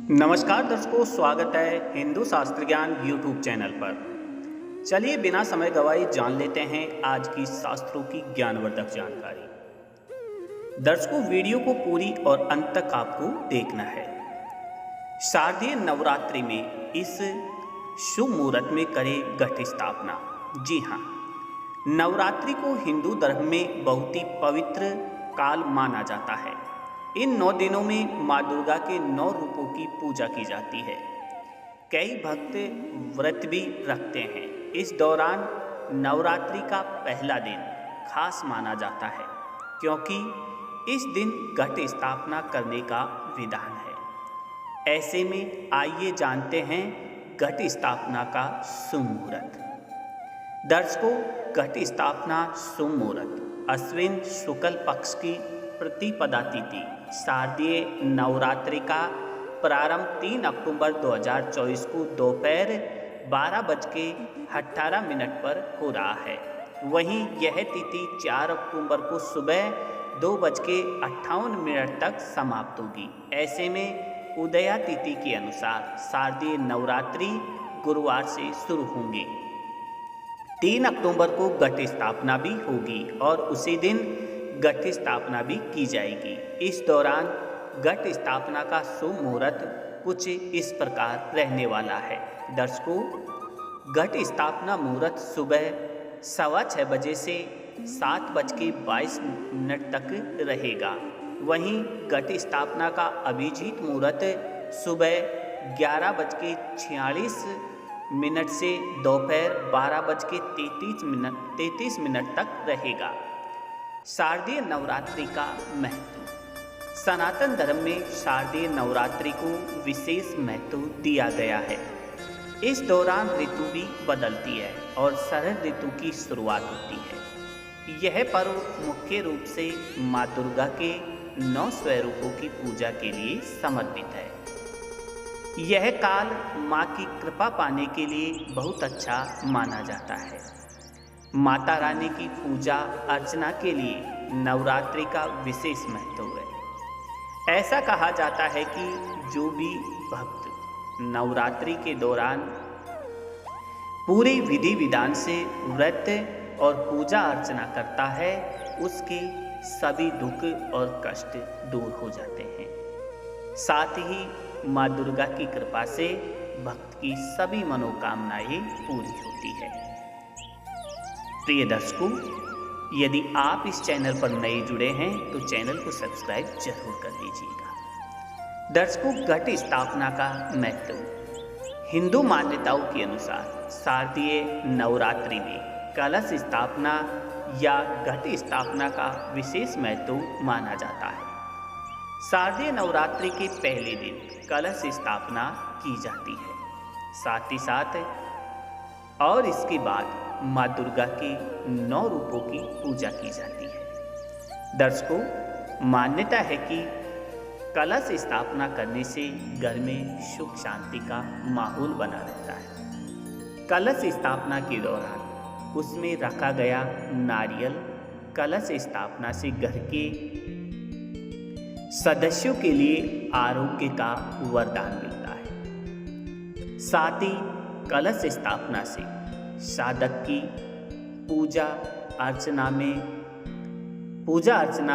नमस्कार दर्शकों, स्वागत है हिंदू शास्त्र ज्ञान यूट्यूब चैनल पर। चलिए बिना समय गवाए जान लेते हैं आज की शास्त्रों की ज्ञानवर्धक जानकारी। दर्शकों, वीडियो को पूरी और अंत तक आपको देखना है। शारदीय नवरात्रि में इस शुभ मुहूर्त में करें घट स्थापना। जी हाँ, नवरात्रि को हिंदू धर्म में बहुत ही पवित्र काल माना जाता है। इन 9 दिनों में माँ दुर्गा के 9 रूपों की पूजा की जाती है। कई भक्त व्रत भी रखते हैं। इस दौरान नवरात्रि का पहला दिन खास माना जाता है क्योंकि इस दिन घट स्थापना करने का विधान है। ऐसे में आइए जानते हैं घट स्थापना का शुभ मुहूर्त। दर्शकों, घट स्थापना शुभ मुहूर्त अश्विन शुक्ल पक्ष की प्रतिपदा तिथि शारदीय नवरात्रि का प्रारंभ 3 अक्टूबर 2024 को दोपहर 12:18 पर हो रहा है। वहीं यह तिथि 4 अक्टूबर को सुबह 2:58 तक समाप्त होगी। ऐसे में उदया तिथि के अनुसार शारदीय नवरात्रि गुरुवार से शुरू होंगे। 3 अक्टूबर को घट स्थापना भी होगी और उसी दिन घट स्थापना भी की जाएगी। इस दौरान घट स्थापना का शुभ मुहूर्त कुछ इस प्रकार रहने वाला है। दर्शकों, घट स्थापना मुहूर्त सुबह 6:15 बजे से 7:22 तक रहेगा। वहीं घट स्थापना का अभिजीत मुहूर्त सुबह 11:46 से दोपहर 12:33 तक रहेगा। शारदीय नवरात्रि का महत्व। सनातन धर्म में शारदीय नवरात्रि को विशेष महत्व दिया गया है। इस दौरान ऋतु भी बदलती है और शरद ऋतु की शुरुआत होती है। यह पर्व मुख्य रूप से माँ दुर्गा के 9 स्वरूपों की पूजा के लिए समर्पित है। यह काल माँ की कृपा पाने के लिए बहुत अच्छा माना जाता है। माता रानी की पूजा अर्चना के लिए नवरात्रि का विशेष महत्व है। ऐसा कहा जाता है कि जो भी भक्त नवरात्रि के दौरान पूरी विधि विधान से व्रत और पूजा अर्चना करता है, उसके सभी दुख और कष्ट दूर हो जाते हैं। साथ ही माँ दुर्गा की कृपा से भक्त की सभी मनोकामनाएं पूरी होती है। प्रिय दर्शकों, यदि आप इस चैनल पर नए जुड़े हैं तो चैनल को सब्सक्राइब जरूर कर लीजिएगा। दर्शकों, घट स्थापना का महत्व। हिंदू मान्यताओं के अनुसार शारदीय नवरात्रि में कलश स्थापना या घट स्थापना का विशेष महत्व माना जाता है। शारदीय नवरात्रि के पहले दिन कलश स्थापना की जाती है। साथ ही साथ और इसके बाद माँ दुर्गा के 9 रूपों की पूजा की जाती है। दर्शकों, मान्यता है कि कलश स्थापना करने से घर में सुख शांति का माहौल बना रहता है। कलश स्थापना के दौरान उसमें रखा गया नारियल कलश स्थापना से घर के सदस्यों के लिए आरोग्य का वरदान मिलता है। साथ ही कलश स्थापना से साधक की पूजा अर्चना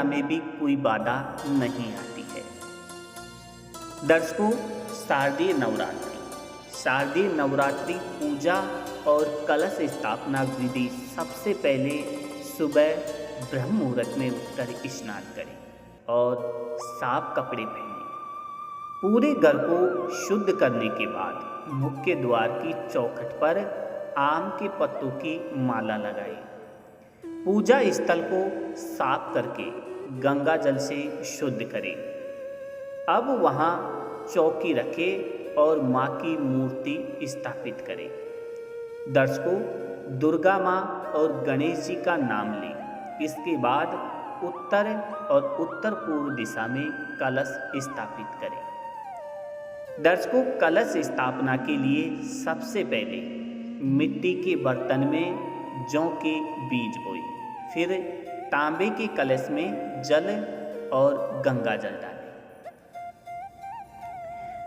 में भी कोई बाधा नहीं आती है। दर्शकों, शारदीय नवरात्रि पूजा और कलश स्थापना विधि। सबसे पहले सुबह ब्रह्म मुहूर्त में उठकर स्नान करें और साफ कपड़े पहनें। पूरे घर को शुद्ध करने के बाद मुख्य द्वार की चौखट पर आम के पत्तों की माला लगाएं। पूजा स्थल को साफ करके गंगा जल से शुद्ध करें। अब वहां चौकी रखें और माँ की मूर्ति स्थापित करें। दर्शकों, दुर्गा माँ और गणेश जी का नाम लें। इसके बाद उत्तर और उत्तर पूर्व दिशा में कलश स्थापित करें। दर्शकों, कलश स्थापना के लिए सबसे पहले मिट्टी के बर्तन में जौ के बीज बोएं। फिर तांबे के कलश में जल और गंगा जल डालें।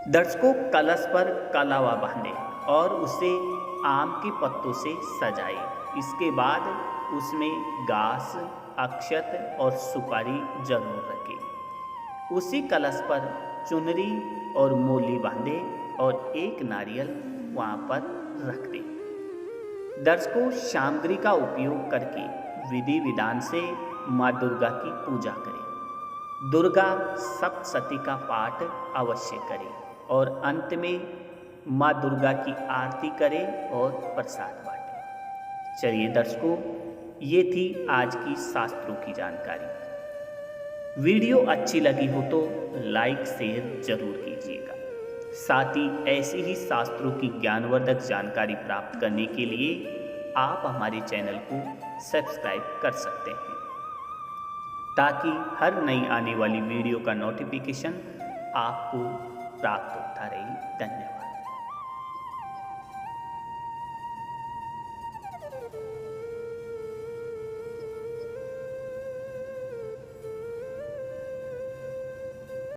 दर्शकों, कलश पर कलावा बांधे और उसे आम के पत्तों से सजाए। इसके बाद उसमें घास, अक्षत और सुपारी जरूर रखें। उसी कलश पर चुनरी और मोली बांधे और एक नारियल वहाँ पर रख दें। दर्शकों, सामग्री का उपयोग करके विधि विधान से माँ दुर्गा की पूजा करें। दुर्गा सप्तशती का पाठ अवश्य करें और अंत में माँ दुर्गा की आरती करें और प्रसाद बांटें। चलिए दर्शकों, ये थी आज की शास्त्रों की जानकारी। वीडियो अच्छी लगी हो तो लाइक शेयर जरूर कीजिएगा। साथ ही ऐसी ही शास्त्रों की ज्ञानवर्धक जानकारी प्राप्त करने के लिए आप हमारे चैनल को सब्सक्राइब कर सकते हैं, ताकि हर नई आने वाली वीडियो का नोटिफिकेशन आपको प्राप्त होता रहे। धन्यवाद।